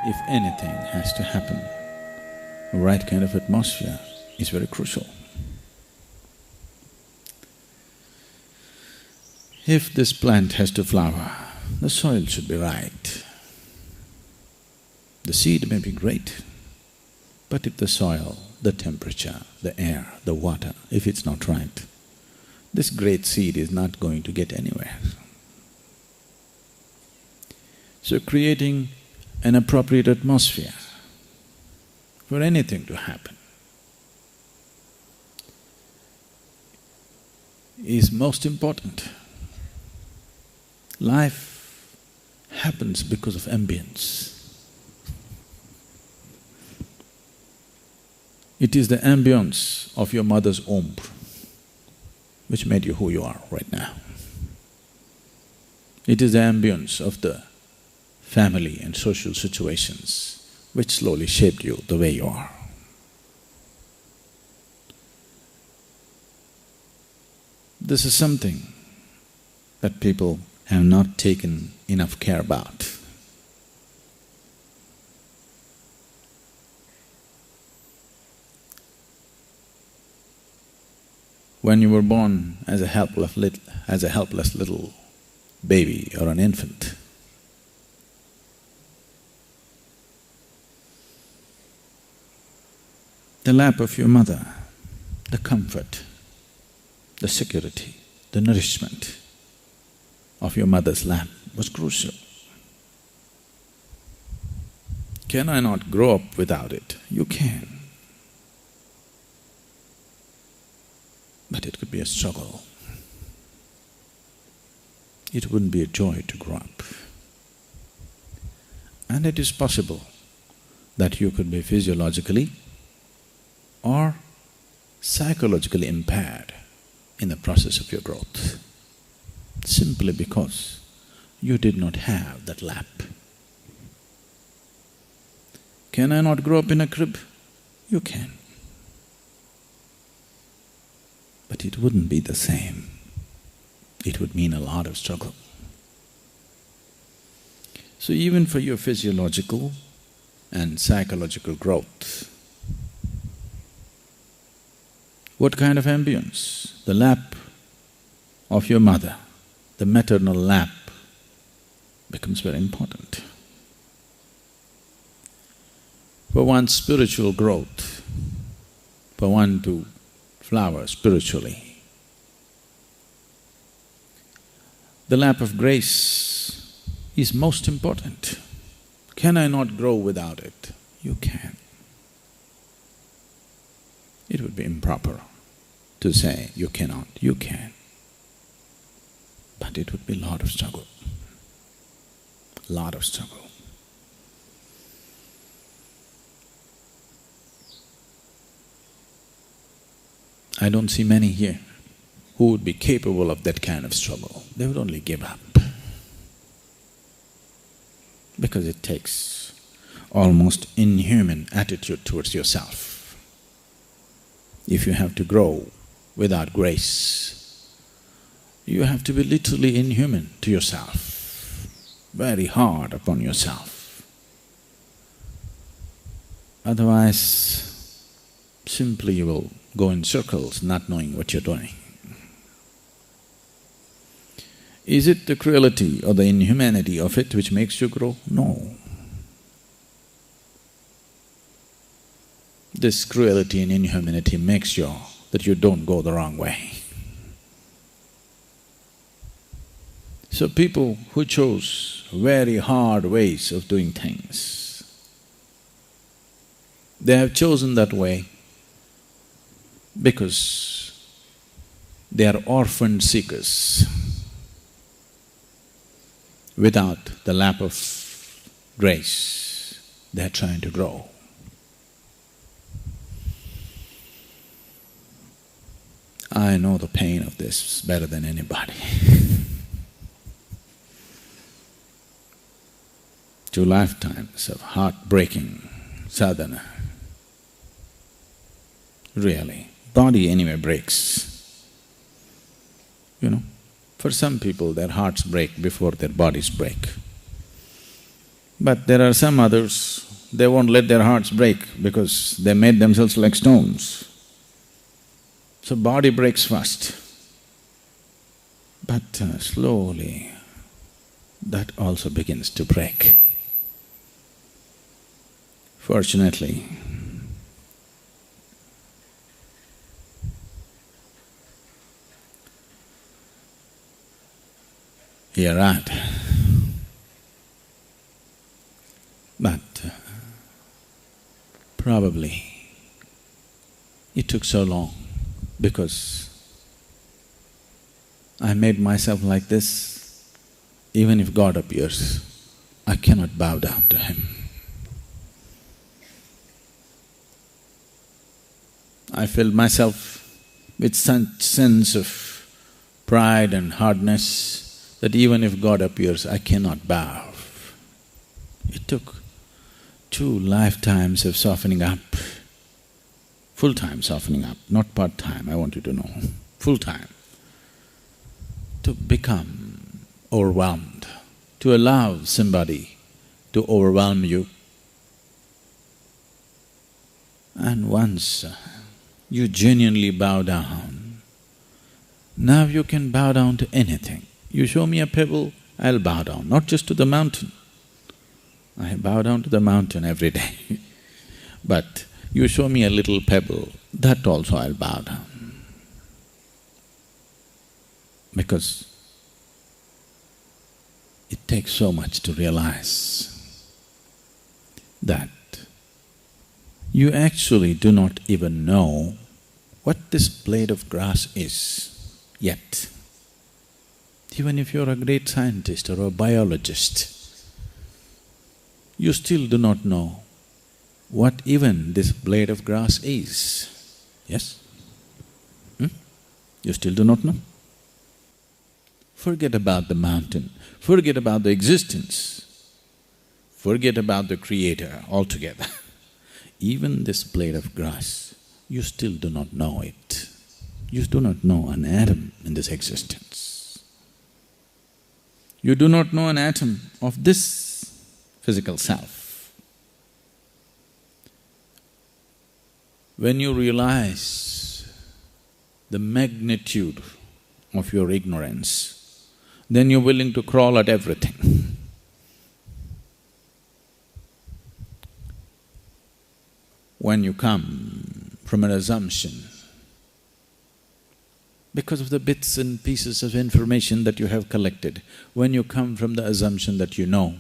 If anything has to happen, the right kind of atmosphere is very crucial. If this plant has to flower, the soil should be right. The seed may be great, but if the soil, the temperature, the air, the water, if it's not right, this great seed is not going to get anywhere. So creating an appropriate atmosphere for anything to happen is most important. Life happens because of ambience. It is the ambience of your mother's womb which made you who you are right now. It is the ambience of the family and social situations which slowly shaped you the way you are. This is something that people have not taken enough care about. When you were born as a helpless little baby or an infant, the lap of your mother, the comfort, the security, the nourishment of your mother's lap was crucial. Can I not grow up without it? You can. But it could be a struggle. It wouldn't be a joy to grow up. And it is possible that you could be physiologically or psychologically impaired in the process of your growth, simply because you did not have that lap. Can I not grow up in a crib? You can. But it wouldn't be the same. It would mean a lot of struggle. So even for your physiological and psychological growth, what kind of ambience? The lap of your mother, the maternal lap becomes very important. For one's spiritual growth, for one to flower spiritually, the lap of grace is most important. Can I not grow without it? You can. It would be improper to say you cannot, you can. But it would be a lot of struggle, lot of struggle. I don't see many here who would be capable of that kind of struggle. They would only give up. Because it takes almost inhuman attitude towards yourself. If you have to grow without grace, you have to be literally inhuman to yourself, very hard upon yourself. Otherwise, simply you will go in circles not knowing what you're doing. Is it the cruelty or the inhumanity of it which makes you grow? No. This cruelty and inhumanity makes sure that you don't go the wrong way. So people who chose very hard ways of doing things, they have chosen that way because they are orphan seekers. Without the lap of grace, they are trying to grow. I know the pain of this better than anybody. 2 lifetimes of heartbreaking sadhana. Really, body anyway breaks. You know, for some people their hearts break before their bodies break. But there are some others, they won't let their hearts break because they made themselves like stones. So body breaks first. But slowly, that also begins to break. Fortunately, you're right. But probably it took so long because I made myself like this. Even if God appears, I cannot bow down to Him. I filled myself with such sense of pride and hardness that even if God appears, I cannot bow. It took 2 lifetimes of softening up, full-time softening up, not part-time, I want you to know, full-time, to become overwhelmed, to allow somebody to overwhelm you. And once you genuinely bow down, now you can bow down to anything. You show me a pebble, I'll bow down, not just to the mountain. I bow down to the mountain every day. But you show me a little pebble, that also I'll bow down. Because it takes so much to realize that you actually do not even know what this blade of grass is yet. Even if you're a great scientist or a biologist, you still do not know what even this blade of grass is. Yes? You still do not know? Forget about the mountain, forget about the existence, forget about the Creator altogether. Even this blade of grass, you still do not know it. You do not know an atom in this existence. You do not know an atom of this physical self. When you realize the magnitude of your ignorance, then you're willing to crawl at everything. When you come from an assumption, because of the bits and pieces of information that you have collected, when you come from the assumption that you know,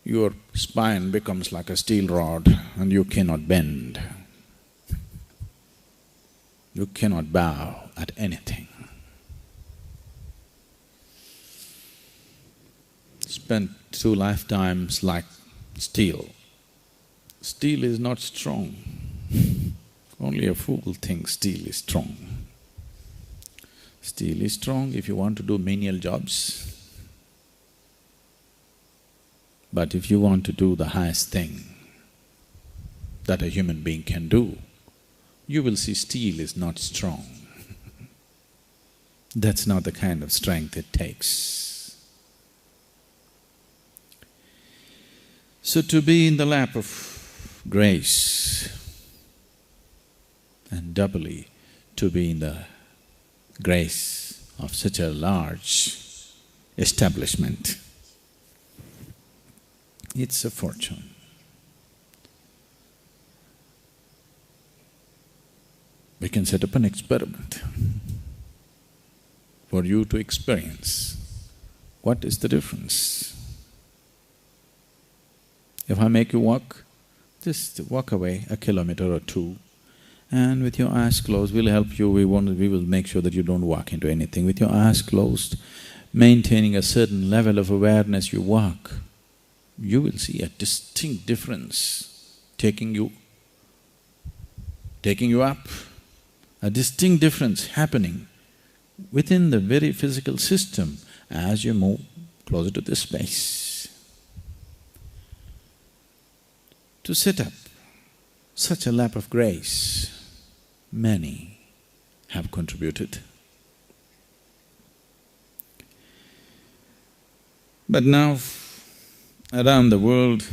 your spine becomes like a steel rod and you cannot bend. You cannot bow at anything. Spent 2 lifetimes like steel. Steel is not strong. Only a fool thinks steel is strong. Steel is strong if you want to do menial jobs. But if you want to do the highest thing that a human being can do, you will see steel is not strong. That's not the kind of strength it takes. So to be in the lap of grace, and doubly to be in the grace of such a large establishment, it's a fortune. We can set up an experiment for you to experience what is the difference. If I make you walk, just walk away a kilometer or 2, and with your eyes closed, we'll help you, we will make sure that you don't walk into anything. With your eyes closed, maintaining a certain level of awareness, you walk, you will see a distinct difference taking you up, a distinct difference happening within the very physical system as you move closer to this space. To set up such a lap of grace, many have contributed. But now Around the world,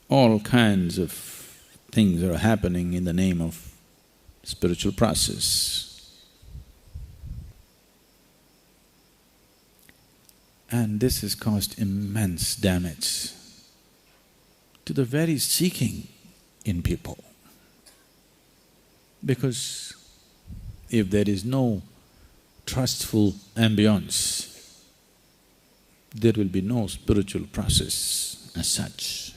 all kinds of things are happening in the name of spiritual process. And this has caused immense damage to the very seeking in people. Because if there is no trustful ambience, there will be no spiritual process as such.